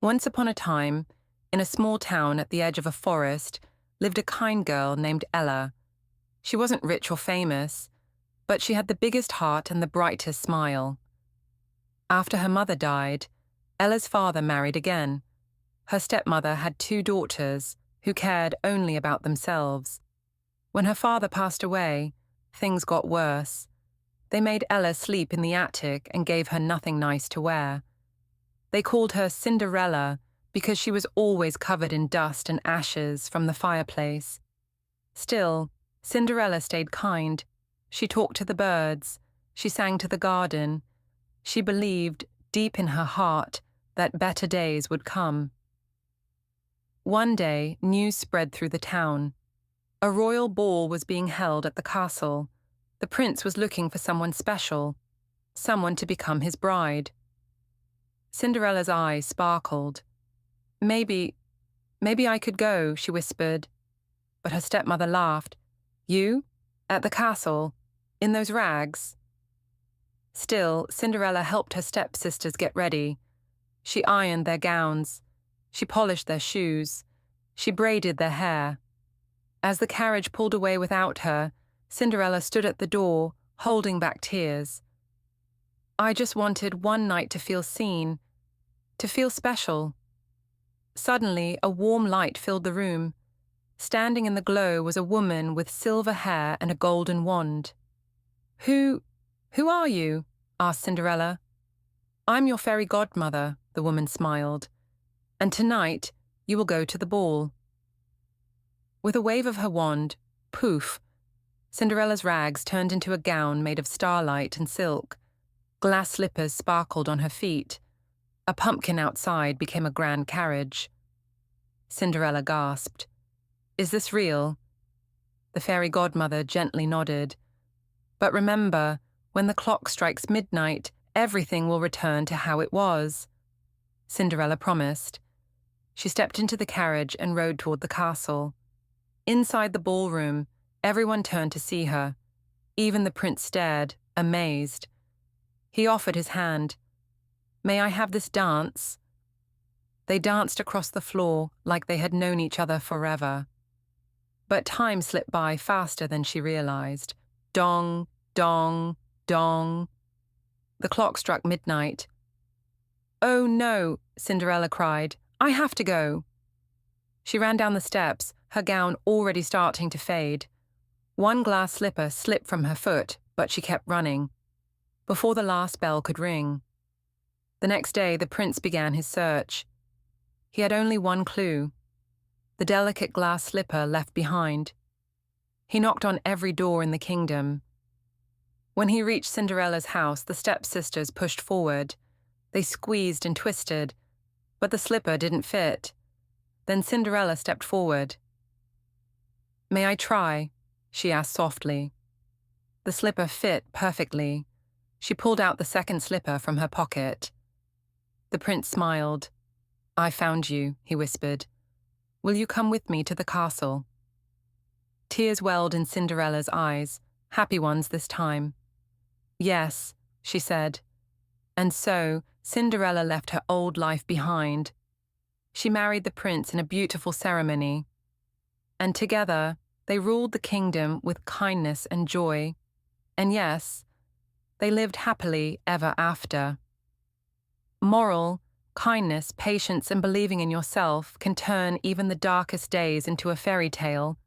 Once upon a time, in a small town at the edge of a forest, lived a kind girl named Ella. She wasn't rich or famous, but she had the biggest heart and the brightest smile. After her mother died, Ella's father married again. Her stepmother had two daughters who cared only about themselves. When her father passed away, things got worse. They made Ella sleep in the attic and gave her nothing nice to wear. They called her Cinderella because she was always covered in dust and ashes from the fireplace. Still, Cinderella stayed kind. She talked to the birds. She sang to the garden. She believed, deep in her heart, that better days would come. One day, news spread through the town. A royal ball was being held at the castle. The prince was looking for someone special, someone to become his bride. Cinderella's eyes sparkled. Maybe I could go, she whispered. But her stepmother laughed. You? At the castle? In those rags? Still, Cinderella helped her stepsisters get ready. She ironed their gowns. She polished their shoes. She braided their hair. As the carriage pulled away without her, Cinderella stood at the door, holding back tears. I just wanted one night to feel seen, to feel special. Suddenly, a warm light filled the room. Standing in the glow was a woman with silver hair and a golden wand. Who are you? Asked Cinderella. I'm your fairy godmother, the woman smiled. And tonight, you will go to the ball. With a wave of her wand, poof, Cinderella's rags turned into a gown made of starlight and silk. Glass slippers sparkled on her feet. A pumpkin outside became a grand carriage. Cinderella gasped. Is this real? The fairy godmother gently nodded. But remember, when the clock strikes midnight, everything will return to how it was. Cinderella promised. She stepped into the carriage and rode toward the castle. Inside the ballroom, everyone turned to see her. Even the prince stared, amazed. He offered his hand. May I have this dance? They danced across the floor like they had known each other forever. But time slipped by faster than she realized. Dong, dong, dong. The clock struck midnight. Oh no, Cinderella cried. I have to go. She ran down the steps, her gown already starting to fade. One glass slipper slipped from her foot, but she kept running. Before the last bell could ring. The next day, the prince began his search. He had only one clue. The delicate glass slipper left behind. He knocked on every door in the kingdom. When he reached Cinderella's house, the stepsisters pushed forward. They squeezed and twisted, but the slipper didn't fit. Then Cinderella stepped forward. May I try? She asked softly. The slipper fit perfectly. She pulled out the second slipper from her pocket. The prince smiled. I found you, he whispered. Will you come with me to the castle? Tears welled in Cinderella's eyes, happy ones this time. Yes, she said. And so, Cinderella left her old life behind. She married the prince in a beautiful ceremony. And together, they ruled the kingdom with kindness and joy. And yes, they lived happily ever after. Moral, kindness, patience, and believing in yourself can turn even the darkest days into a fairy tale.